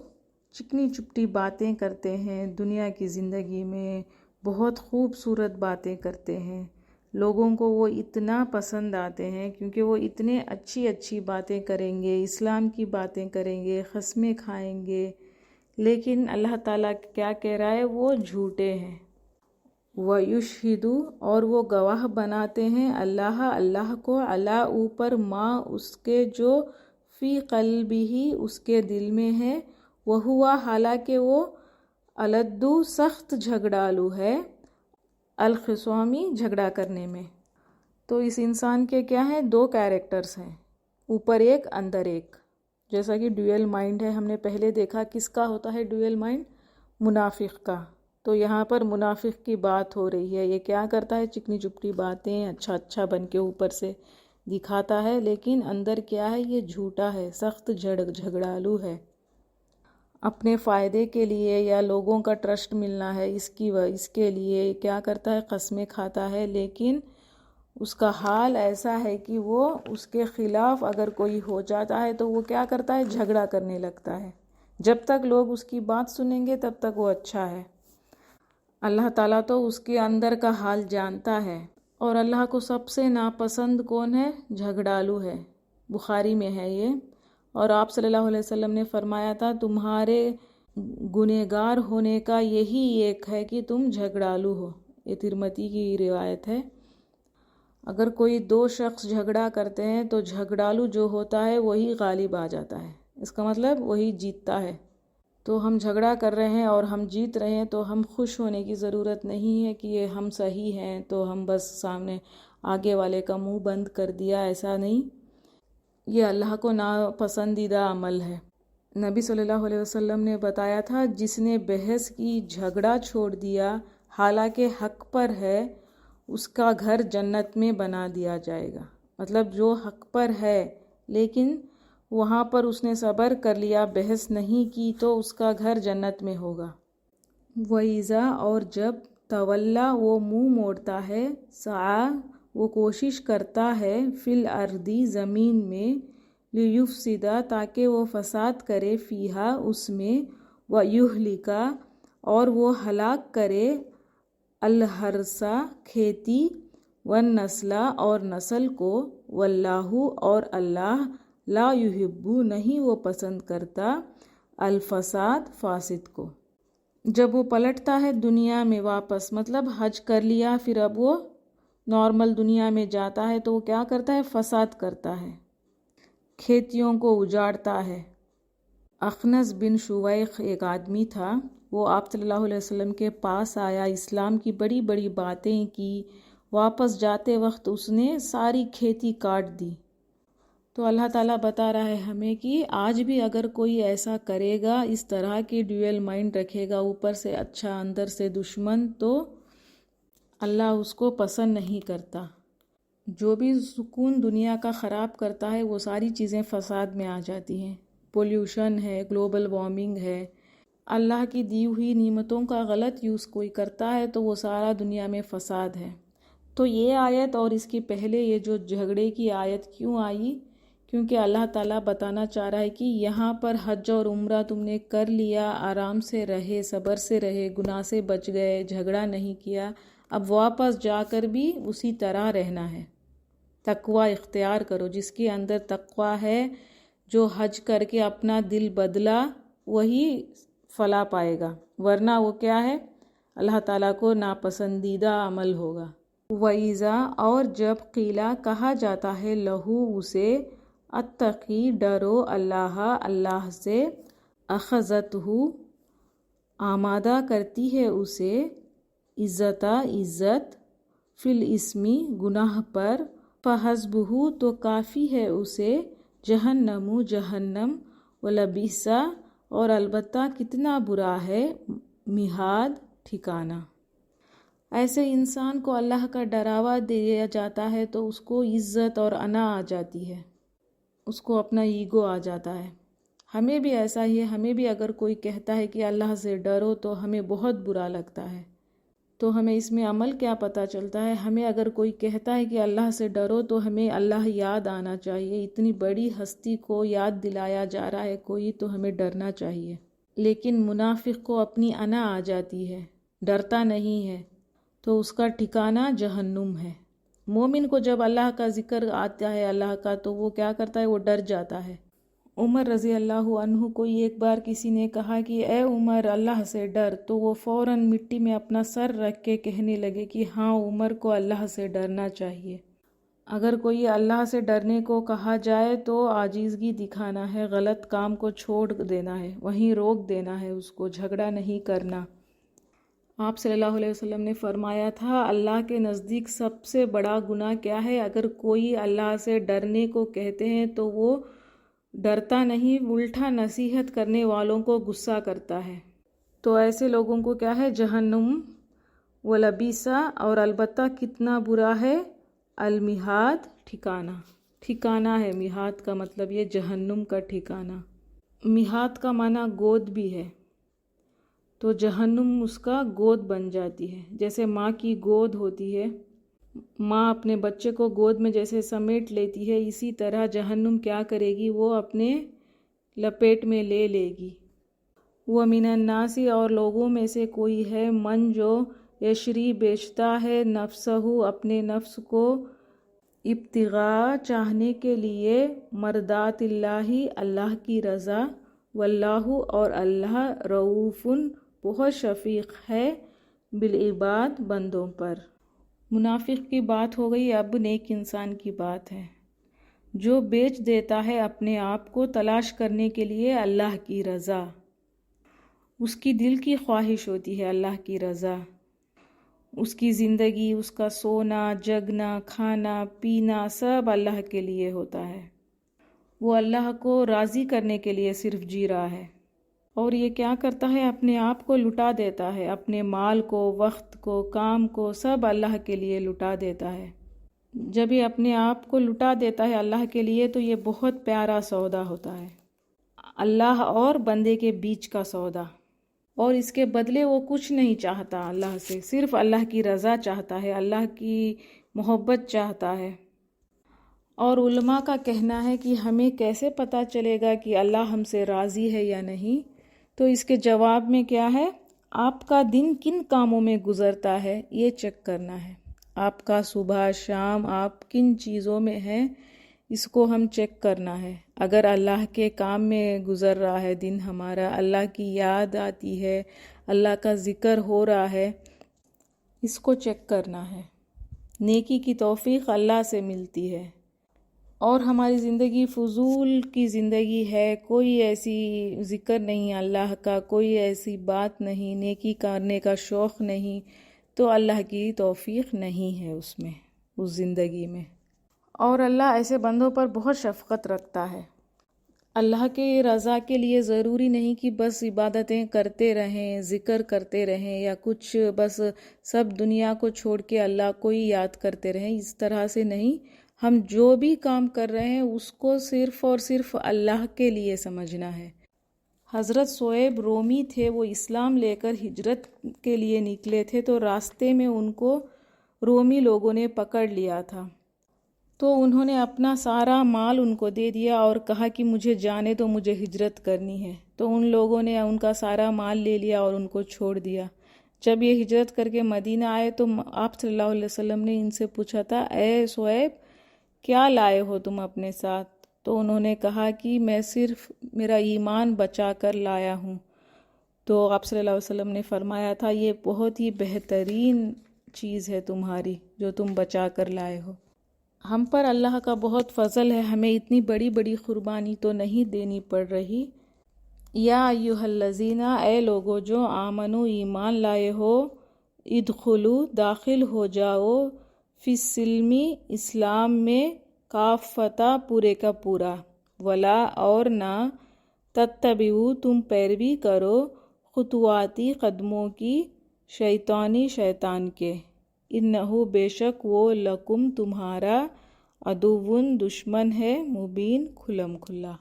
چکنی چپٹی باتیں کرتے ہیں دنیا کی زندگی میں، بہت خوبصورت باتیں کرتے ہیں، لوگوں کو وہ اتنا پسند آتے ہیں کیونکہ وہ اتنے اچھی اچھی باتیں کریں گے، اسلام کی باتیں کریں گے، قسمیں کھائیں گے، لیکن اللہ تعالیٰ کیا کہہ رہا ہے؟ وہ جھوٹے ہیں۔ وَيُشْهِدُ اور وہ گواہ بناتے ہیں اللہ کو، علی اوپر، ما اس کے جو، فی قلبہ اس کے دل میں ہے، وہوا حالانکہ وہ، الدو سخت جھگڑالو ہے، الخصامی جھگڑا کرنے میں۔ تو اس انسان کے کیا ہیں؟ 2 کیریکٹرز ہیں، اوپر ایک اندر ایک، جیسا کہ ڈوئل مائنڈ ہے۔ ہم نے پہلے دیکھا کس کا ہوتا ہے ڈوئل مائنڈ؟ منافق کا۔ تو یہاں پر منافق کی بات ہو رہی ہے۔ یہ کیا کرتا ہے؟ چکنی چپٹی باتیں اچھا بن کے اوپر سے دکھاتا ہے، لیکن اندر کیا ہے؟ یہ جھوٹا ہے، سخت جھگڑالو ہے۔ اپنے فائدے کے لیے یا لوگوں کا ٹرسٹ ملنا ہے، اس کے لیے کیا کرتا ہے؟ قسمیں کھاتا ہے، لیکن اس کا حال ایسا ہے کہ وہ اس کے خلاف اگر کوئی ہو جاتا ہے تو وہ کیا کرتا ہے؟ جھگڑا کرنے لگتا ہے۔ جب تک لوگ اس کی بات سنیں گے تب تک وہ اچھا ہے۔ اللہ تعالیٰ تو اس کے اندر کا حال جانتا ہے۔ اور اللہ کو سب سے ناپسند کون ہے؟ جھگڑالو ہے۔ بخاری میں ہے یہ۔ اور آپ صلی اللہ علیہ وسلم نے فرمایا تھا تمہارے گنہگار ہونے کا یہی ایک ہے کہ تم جھگڑالو ہو۔ یہ ترمذی کی روایت ہے۔ اگر کوئی 2 شخص جھگڑا کرتے ہیں تو جھگڑالو جو ہوتا ہے وہی غالب آ جاتا ہے، اس کا مطلب وہی جیتتا ہے۔ تو ہم جھگڑا کر رہے ہیں اور ہم جیت رہے ہیں تو ہم خوش ہونے کی ضرورت نہیں ہے کہ یہ ہم صحیح ہیں تو ہم بس سامنے آگے والے کا منہ بند کر دیا، ایسا نہیں۔ یہ اللہ کو ناپسندیدہ عمل ہے۔ نبی صلی اللہ علیہ وسلم نے بتایا تھا جس نے بحث کی جھگڑا چھوڑ دیا حالانکہ حق پر ہے، اس کا گھر جنت میں بنا دیا جائے گا۔ مطلب جو حق پر ہے لیکن وہاں پر اس نے صبر کر لیا، بحث نہیں کی، تو اس کا گھر جنت میں ہوگا۔ وَإِذَا اور جب تولا وہ منہ موڑتا ہے، سعی وہ کوشش کرتا ہے، فی الارض زمین میں، لیفسد تاکہ وہ فساد کرے، فیہا اس میں، ویہلک اور وہ ہلاک کرے، الحرث کھیتی، والنسل اور نسل کو، واللہ اور اللہ، لا یحب نہیں وہ پسند کرتا، الفساد فاسد کو۔ جب وہ پلٹتا ہے دنیا میں واپس، مطلب حج کر لیا پھر اب وہ نارمل دنیا میں جاتا ہے تو وہ کیا کرتا ہے؟ فساد کرتا ہے، کھیتیوں کو اجاڑتا ہے۔ اخنس بن شویخ ایک آدمی تھا، وہ آپ صلی اللہ علیہ وسلم کے پاس آیا، اسلام کی بڑی بڑی باتیں کی، واپس جاتے وقت اس نے ساری کھیتی کاٹ دی۔ تو اللہ تعالیٰ بتا رہا ہے ہمیں کہ آج بھی اگر کوئی ایسا کرے گا، اس طرح کی ڈیول مائنڈ رکھے گا، اوپر سے اچھا اندر سے دشمن، تو اللہ اس کو پسند نہیں کرتا۔ جو بھی سکون دنیا کا خراب کرتا ہے وہ ساری چیزیں فساد میں آ جاتی ہیں۔ پولیوشن ہے، گلوبل وارمنگ ہے، اللہ کی دی ہوئی نعمتوں کا غلط یوز کوئی کرتا ہے تو وہ سارا دنیا میں فساد ہے۔ تو یہ آیت اور اس کی پہلے یہ جو جھگڑے کی آیت کیوں آئی؟ کیونکہ اللہ تعالیٰ بتانا چاہ رہا ہے کہ یہاں پر حج اور عمرہ تم نے کر لیا، آرام سے رہے، صبر سے رہے، گناہ سے بچ گئے، جھگڑا نہیں کیا، اب واپس جا کر بھی اسی طرح رہنا ہے۔ تقوی اختیار کرو، جس کے اندر تقوی ہے، جو حج کر کے اپنا دل بدلا وہی فلاح پائے گا، ورنہ وہ کیا ہے؟ اللہ تعالیٰ کو ناپسندیدہ عمل ہوگا۔ وَإِذَا اور جب قیلا کہا جاتا ہے، لہو اسے، اتقی ڈرو، اللہ سے، اخذتہ آمادہ کرتی ہے اسے، عزت، فی الاسم گناہ پر، فحسبہ تو کافی ہے اسے، جہنم، ولبئس اور البتہ کتنا برا ہے، مہاد ٹھکانہ۔ ایسے انسان کو اللہ کا ڈراوا دیا جاتا ہے تو اس کو عزت اور انا آ جاتی ہے، اس کو اپنا ایگو آ جاتا ہے۔ ہمیں بھی ایسا ہی ہے، ہمیں بھی اگر کوئی کہتا ہے کہ اللہ سے ڈرو تو ہمیں بہت برا لگتا ہے۔ تو ہمیں اس میں عمل کیا پتہ چلتا ہے؟ ہمیں اگر کوئی کہتا ہے کہ اللہ سے ڈرو تو ہمیں اللہ یاد آنا چاہیے، اتنی بڑی ہستی کو یاد دلایا جا رہا ہے کوئی، تو ہمیں ڈرنا چاہیے۔ لیکن منافق کو اپنی انا آ جاتی ہے، ڈرتا نہیں ہے، تو اس کا ٹھکانہ جہنم ہے۔ مومن کو جب اللہ کا ذکر آتا ہے اللہ کا تو وہ کیا کرتا ہے؟ وہ ڈر جاتا ہے۔ عمر رضی اللہ عنہ کو ایک بار کسی نے کہا کہ اے عمر اللہ سے ڈر، تو وہ فوراً مٹی میں اپنا سر رکھ کے کہنے لگے کہ ہاں عمر کو اللہ سے ڈرنا چاہیے۔ اگر کوئی اللہ سے ڈرنے کو کہا جائے تو عاجزگی دکھانا ہے، غلط کام کو چھوڑ دینا ہے، وہیں روک دینا ہے، اس کو جھگڑا نہیں کرنا۔ آپ صلی اللہ علیہ وسلم نے فرمایا تھا، اللہ کے نزدیک سب سے بڑا گناہ کیا ہے؟ اگر کوئی اللہ سے ڈرنے کو کہتے ہیں تو وہ ڈرتا نہیں، الٹا نصیحت کرنے والوں کو غصہ کرتا ہے۔ تو ایسے لوگوں کو کیا ہے؟ جہنم ولبیسا، اور البتہ کتنا برا ہے المہاد، ٹھکانہ۔ ٹھکانہ ہے، میہاد کا مطلب یہ جہنم کا ٹھکانہ۔ میہاد کا معنی گود بھی ہے، تو جہنم اس کا گود بن جاتی ہے۔ جیسے ماں کی گود ہوتی ہے، ماں اپنے بچے کو گود میں جیسے سمیٹ لیتی ہے، اسی طرح جہنم کیا کرے گی؟ وہ اپنے لپیٹ میں لے لے گی۔ وَمِنَ النَّاسِ، اور لوگوں میں سے کوئی ہے، من جو یشری بیچتا ہے، نفسہ اپنے نفس کو، ابتغاء چاہنے کے لیے، مرضات اللہ اللہ کی رضا، واللہ اور اللہ، رؤوف بہت شفیق ہے، بالعباد بندوں پر۔ منافق کی بات ہو گئی، اب نیک انسان کی بات ہے۔ جو بیچ دیتا ہے اپنے آپ کو تلاش کرنے کے لیے اللہ کی رضا، اس کی دل کی خواہش ہوتی ہے اللہ کی رضا، اس کی زندگی، اس کا سونا جگنا کھانا پینا سب اللہ کے لیے ہوتا ہے، وہ اللہ کو راضی کرنے کے لیے صرف جی رہا ہے۔ اور یہ کیا کرتا ہے؟ اپنے آپ کو لٹا دیتا ہے، اپنے مال کو، وقت کو، کام کو، سب اللہ کے لیے لٹا دیتا ہے۔ جب یہ اپنے آپ کو لٹا دیتا ہے اللہ کے لیے تو یہ بہت پیارا سودا ہوتا ہے، اللہ اور بندے کے بیچ کا سودا، اور اس کے بدلے وہ کچھ نہیں چاہتا اللہ سے، صرف اللہ کی رضا چاہتا ہے، اللہ کی محبت چاہتا ہے۔ اور علماء کا کہنا ہے کہ ہمیں کیسے پتہ چلے گا کہ اللہ ہم سے راضی ہے یا نہیں؟ تو اس کے جواب میں کیا ہے؟ آپ کا دن کن کاموں میں گزرتا ہے یہ چیک کرنا ہے۔ آپ کا صبح شام آپ کن چیزوں میں ہیں، اس کو ہم چیک کرنا ہے۔ اگر اللہ کے کام میں گزر رہا ہے دن ہمارا، اللہ کی یاد آتی ہے، اللہ کا ذکر ہو رہا ہے، اس کو چیک کرنا ہے۔ نیکی کی توفیق اللہ سے ملتی ہے، اور ہماری زندگی فضول کی زندگی ہے، کوئی ایسی ذکر نہیں اللہ کا، کوئی ایسی بات نہیں، نیکی کرنے کا شوق نہیں، تو اللہ کی توفیق نہیں ہے اس میں، اس زندگی میں۔ اور اللہ ایسے بندوں پر بہت شفقت رکھتا ہے۔ اللہ کے رضا کے لیے ضروری نہیں کہ بس عبادتیں کرتے رہیں، ذکر کرتے رہیں، یا کچھ بس سب دنیا کو چھوڑ کے اللہ کو ہی یاد کرتے رہیں، اس طرح سے نہیں۔ ہم جو بھی کام کر رہے ہیں اس کو صرف اور صرف اللہ کے لیے سمجھنا ہے۔ حضرت صہیب رومی تھے، وہ اسلام لے کر ہجرت کے لیے نکلے تھے، تو راستے میں ان کو رومی لوگوں نے پکڑ لیا تھا، تو انہوں نے اپنا سارا مال ان کو دے دیا اور کہا کہ مجھے جانے دو، مجھے ہجرت کرنی ہے۔ تو ان لوگوں نے ان کا سارا مال لے لیا اور ان کو چھوڑ دیا۔ جب یہ ہجرت کر کے مدینہ آئے تو آپ صلی اللہ علیہ وسلم نے ان سے پوچھا تھا، اے صہیب کیا لائے ہو تم اپنے ساتھ؟ تو انہوں نے کہا کہ میں صرف میرا ایمان بچا کر لایا ہوں۔ تو آپ صلی اللہ علیہ وسلم نے فرمایا تھا، یہ بہت ہی بہترین چیز ہے تمہاری جو تم بچا کر لائے ہو۔ ہم پر اللہ کا بہت فضل ہے، ہمیں اتنی بڑی بڑی قربانی تو نہیں دینی پڑ رہی۔ یا ایھا الذین، اے لوگو جو آمنو ایمان لائے ہو، ادخلو داخل ہو جاؤ، فی السلم اسلام میں، کافتا پورے کا پورا، ولا اور نہ، تتبعو تم پیروی کرو، خطواتی قدموں کی، شیطانی شیطان کے، انہو بے شک وہ، لکم تمہارا، عدوٌ دشمن ہے، مبین کھلم کھلا۔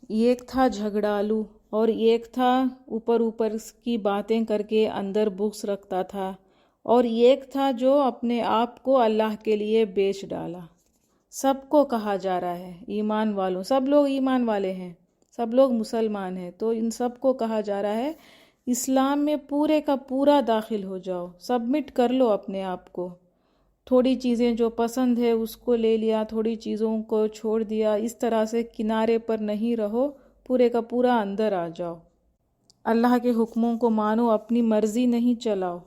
ایک تھا جھگڑالو، اور ایک تھا اوپر اوپر کی باتیں کر کے اندر بغض رکھتا تھا، اور ایک تھا جو اپنے آپ کو اللہ کے لیے بیچ ڈالا۔ سب کو کہا جا رہا ہے، ایمان والوں، سب لوگ ایمان والے ہیں، سب لوگ مسلمان ہیں، تو ان سب کو کہا جا رہا ہے اسلام میں پورے کا پورا داخل ہو جاؤ، سبمٹ کر لو اپنے آپ کو۔ تھوڑی چیزیں جو پسند ہے اس کو لے لیا، تھوڑی چیزوں کو چھوڑ دیا، اس طرح سے کنارے پر نہیں رہو، پورے کا پورا اندر آ جاؤ۔ اللہ کے حکموں کو مانو، اپنی مرضی نہیں چلاؤ۔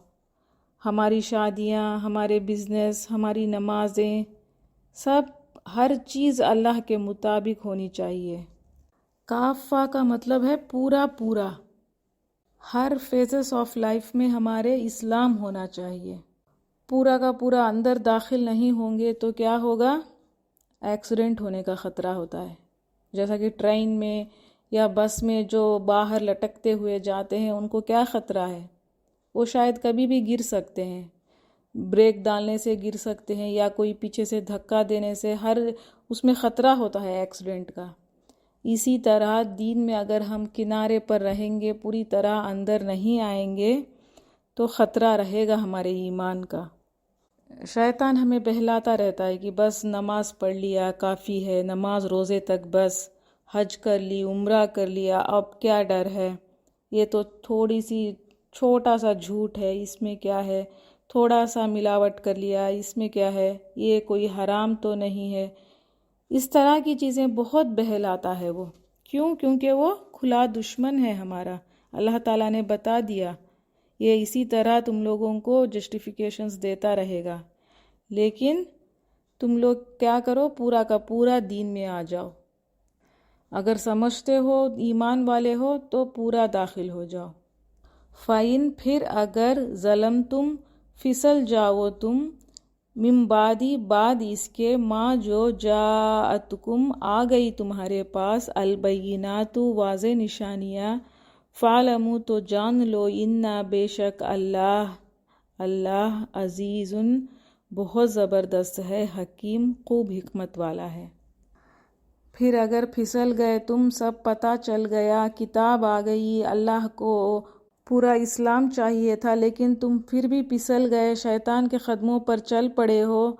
ہماری شادیاں، ہمارے بزنس، ہماری نمازیں، ہر چیز اللہ کے مطابق ہونی چاہیے۔ کافہ کا مطلب ہے پورا پورا، ہر فیزز آف لائف میں ہمارے اسلام ہونا چاہیے، پورا کا پورا اندر داخل نہیں ہوں گے تو کیا ہوگا؟ ایکسیڈنٹ ہونے کا خطرہ ہوتا ہے، جیسا کہ ٹرین میں یا بس میں جو باہر لٹکتے ہوئے جاتے ہیں ان کو کیا خطرہ ہے؟ وہ شاید کبھی بھی گر سکتے ہیں، بریک ڈالنے سے گر سکتے ہیں یا کوئی پیچھے سے دھکا دینے سے، اس میں خطرہ ہوتا ہے ایکسیڈنٹ کا۔ اسی طرح دین میں اگر ہم کنارے پر رہیں گے، پوری طرح اندر نہیں آئیں گے تو خطرہ رہے گا ہمارے ایمان کا۔ شیطان ہمیں بہلاتا رہتا ہے کہ بس نماز پڑھ لیا کافی ہے، نماز روزے تک بس، حج کر لی، عمرہ کر لیا، اب کیا ڈر ہے؟ یہ تو تھوڑی سی چھوٹا سا جھوٹ ہے، اس میں کیا ہے؟ تھوڑا سا ملاوٹ کر لیا، اس میں کیا ہے؟ یہ کوئی حرام تو نہیں ہے؟ اس طرح کی چیزیں بہت بہلاتا ہے وہ۔ کیوں؟ کیونکہ وہ کھلا دشمن ہے ہمارا۔ اللہ تعالیٰ نے بتا دیا، یہ اسی طرح تم لوگوں کو جسٹیفیکیشنز دیتا رہے گا، لیکن تم لوگ کیا کرو؟ پورا کا پورا دین میں آ جاؤ۔ اگر سمجھتے ہو ایمان والے ہو تو پورا داخل ہو جاؤ۔ فَإِن پھر اگر ظلمتم پھسل جاؤ تم، من بعد اس کے ما جو جاءتکم آ گئی تمہارے پاس، البینات واضح نشانیاں، فَاعْلَمُوا تو جان لو، اِنَّا بے شک اللہ عزیز بہت زبردست ہے، حکیم خوب حکمت والا ہے۔ پھر اگر پھسل گئے تم، سب پتہ چل گیا، کتاب آ گئی، اللہ کو پورا اسلام چاہیے تھا لیکن تم پھر بھی پھسل گئے، شیطان کے قدموں پر چل پڑے ہو،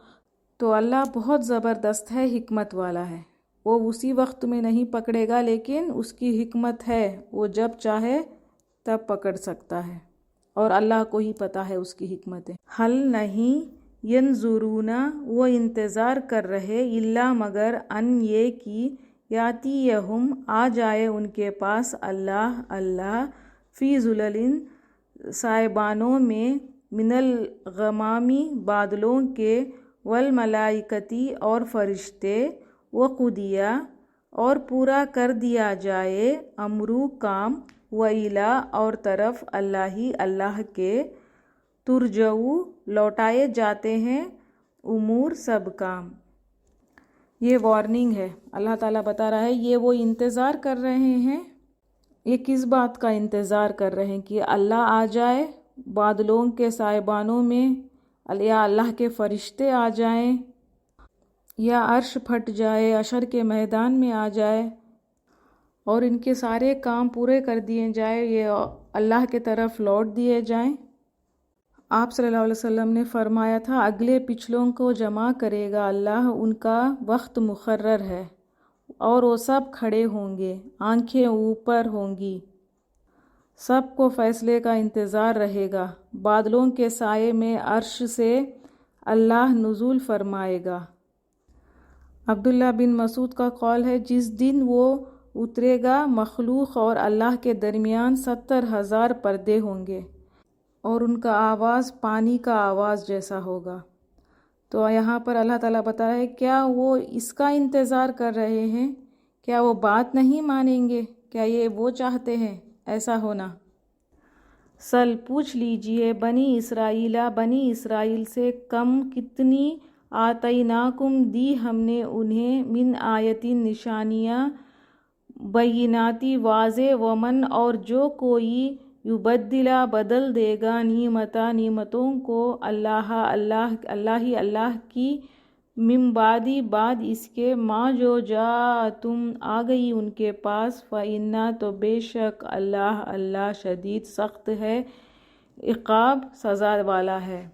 تو اللہ بہت زبردست ہے، حکمت والا ہے۔ وہ اسی وقت میں نہیں پکڑے گا لیکن اس کی حکمت ہے، وہ جب چاہے تب پکڑ سکتا ہے، اور اللہ کو ہی پتہ ہے اس کی حکمتیں۔ حل نہیں ینظرون وہ انتظار کر رہے، الا مگر ان یہ کی یاتیہم آ جائے ان کے پاس اللہ فی ظلل سائبانوں میں، من الغمامی بادلوں کے، والملائکتی اور فرشتے، وقضیٰ اور پورا کر دیا جائے، امرو کام، وإلی اور طرف اللہ کے، ترجعو لوٹائے جاتے ہیں، امور سب کام۔ یہ وارننگ ہے، اللہ تعالیٰ بتا رہا ہے یہ وہ انتظار کر رہے ہیں۔ یہ کس بات کا انتظار کر رہے ہیں؟ کہ اللہ آ جائے بادلوں کے سائبانوں میں، یا اللہ کے فرشتے آ جائیں، یا عرش پھٹ جائے، حشر کے میدان میں آ جائے، اور ان کے سارے کام پورے کر دیے جائیں، یہ اللہ کے طرف لوٹ دیے جائیں۔ آپ صلی اللہ علیہ وسلم نے فرمایا تھا اگلے پچھلوں کو جمع کرے گا اللہ، ان کا وقت مقرر ہے، اور وہ سب کھڑے ہوں گے، آنکھیں اوپر ہوں گی، سب کو فیصلے کا انتظار رہے گا۔ بادلوں کے سائے میں عرش سے اللہ نزول فرمائے گا۔ عبداللہ بن مسعود کا قول ہے جس دن وہ اترے گا، مخلوق اور اللہ کے درمیان 70,000 پردے ہوں گے، اور ان کا آواز پانی کا آواز جیسا ہوگا۔ تو یہاں پر اللہ تعالیٰ بتا رہے ہیں کیا وہ اس کا انتظار کر رہے ہیں؟ کیا وہ بات نہیں مانیں گے؟ کیا یہ وہ چاہتے ہیں ایسا ہونا؟ سل پوچھ لیجئے بنی اسرائیل سے، کم کتنی آتیناکم دی ہم نے انہیں، من آیتین نشانیاں، بیناتی واضح، ومن اور جو کوئی، یبدلا بدل دے گا، نعمتوں کو، اللہ کی، من بعد اس کے، ما جو جاءتم آ گئی ان کے پاس، فإنا تو بے شک اللہ شدید سخت ہے، عقاب سزا والا ہے۔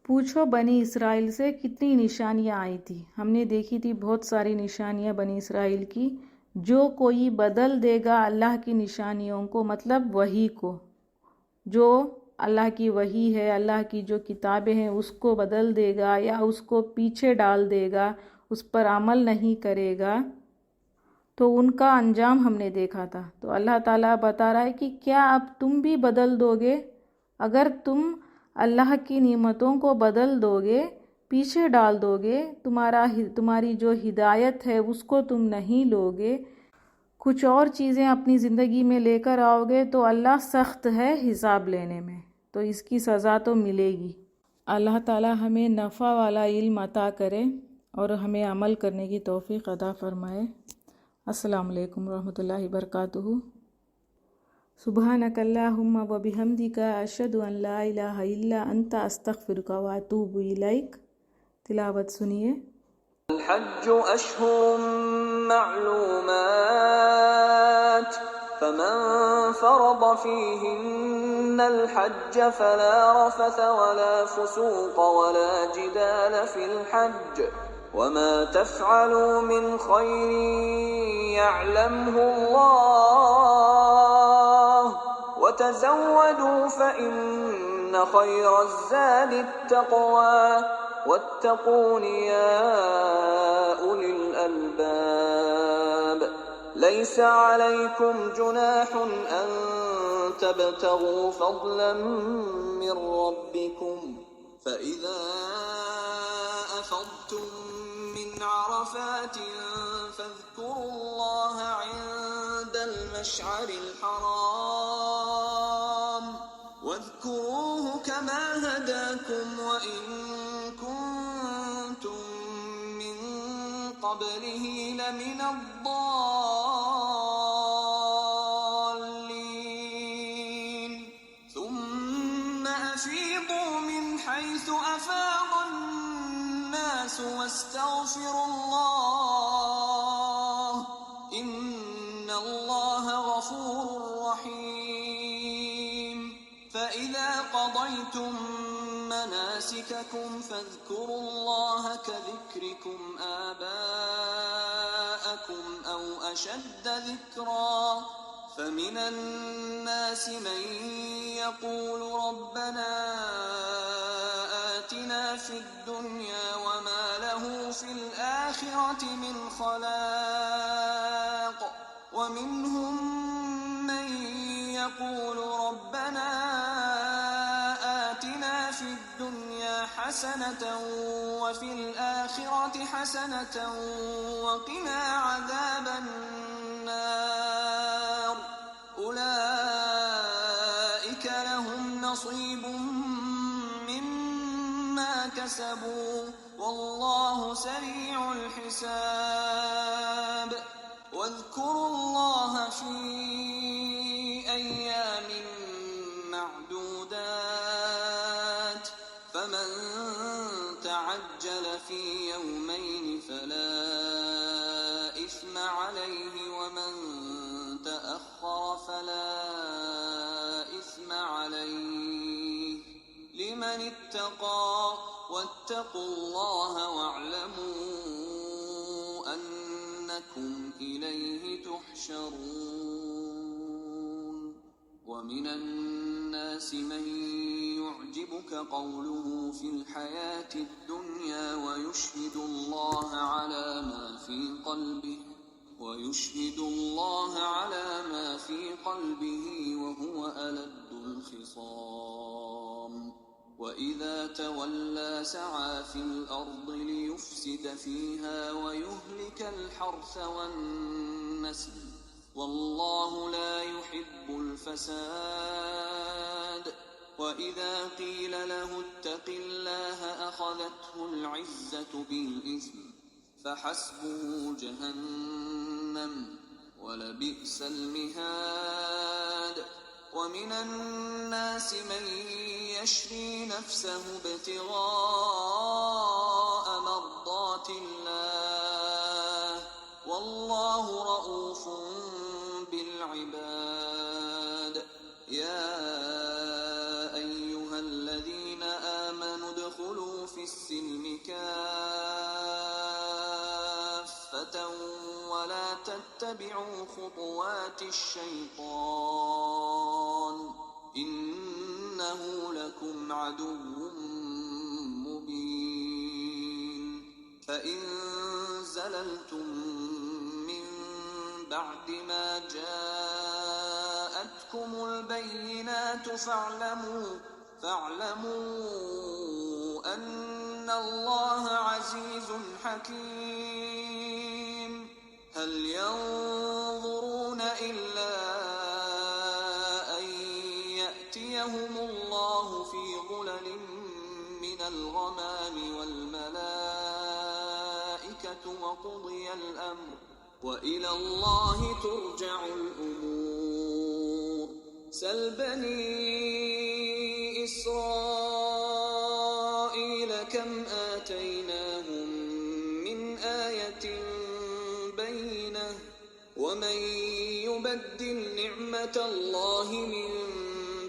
پوچھو بنی اسرائیل سے کتنی نشانیاں آئی تھی؟ ہم نے دیکھی تھی بہت ساری نشانیاں بنی اسرائیل کی۔ جو کوئی بدل دے گا اللہ کی نشانیوں کو، مطلب وحی کو، جو اللہ کی وحی ہے، اللہ کی جو کتابیں ہیں اس کو بدل دے گا یا اس کو پیچھے ڈال دے گا، اس پر عمل نہیں کرے گا، تو ان کا انجام ہم نے دیکھا تھا۔ تو اللہ تعالیٰ بتا رہا ہے کہ کیا اب تم بھی بدل دو گے؟ اگر تم اللہ کی نعمتوں کو بدل دو گے پیچھے ڈال دو گے، تمہاری جو ہدایت ہے اس کو تم نہیں لوگے، کچھ اور چیزیں اپنی زندگی میں لے کر آؤ گے تو اللہ سخت ہے حساب لینے میں، تو اس کی سزا تو ملے گی۔ اللہ تعالی ہمیں نفع والا علم عطا کرے اور ہمیں عمل کرنے کی توفیق عطا فرمائے۔ السلام علیکم ورحمۃ اللہ وبرکاتہ۔ سبحانک اللہم و بحمدک، اشہد ان لا الہ الا انت، استغفرک و اتوب الیک۔ تلاوت سنیے۔ الحج اشہر معلومات، فمن فرض فيهن الحج فلا رفث ولا فسوق ولا جدال في الحج، وما تفعلوا من خير يعلمه الله، وتزودوا فإن خير الزاد التقوى، واتقون يا أولي الألباب۔ ليس عليكم جناح أن تبتغوا فضلا من ربكم، فإذا أفضتم من عرفات فاذكروا الله عند المشعر الحرام، واذكروه كما هداكم وإن كنتم من قبله لمن الضالين، ثم أفيضوا من حيث أفاض الناس واستغفروا الله، إن الله غفور رحيم۔ فإذا قضيتم مناسككم فاذكروا الله كذكركم آباءكم أو أشد ذكرا، فمن الناس من يقول ربنا آتنا في الدنيا وما له في الآخرة من خلاق، ومنهم من يقول ربنا آتنا في الدنيا حسنة وفي الآخرة حسنة وقنا عذاب النار، أولئك لهم نصيب مما كسبوا والله سريع الحساب۔ واذكروا الله في أيام معدودات، فمن تعجل في يومين فلا إثم عليه، ومن تأخر فلا إثم عليه، لمن اتقى، واتقوا الله واعلموا أنكم إليه تحشرون۔ ومن الناس من يعجبك قوله في الحياة الدنيا ويشهد الله على ما في قلبه وهو ألد الخصام، وإذا تولى سعى في الأرض ليفسد فيها ويهلك الحرث والنسل، والله لا يحب الفساد، وإذا قيل له اتق الله أخذته العزة بالإثم، فحسبه جهنم ولبئس المهاد۔ ومن الناس من يشري نفسه ابتغاء مرضات الله، والله رؤوف بالعباد۔ يا أيها الذين آمنوا ادخلوا في السلم كافة ولا تتبعوا خطوات الشيطان، إنه لكم عدو مبين۔ فإن زللتم من بعد ما جاءتكم البينات فاعلموا أن الله عزيز حكيم هل ينظرون إلا أن يأتيهم الله في ظلل من الغمام والملائكة وقضي الأمر وإلى الله ترجع الأمور سل بني إسرائيل كم آتيناهم من آية بينة ومن يبدل نعمة الله من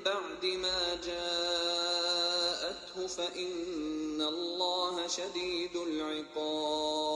بعد ما جاءته فإن الله شديد العقاب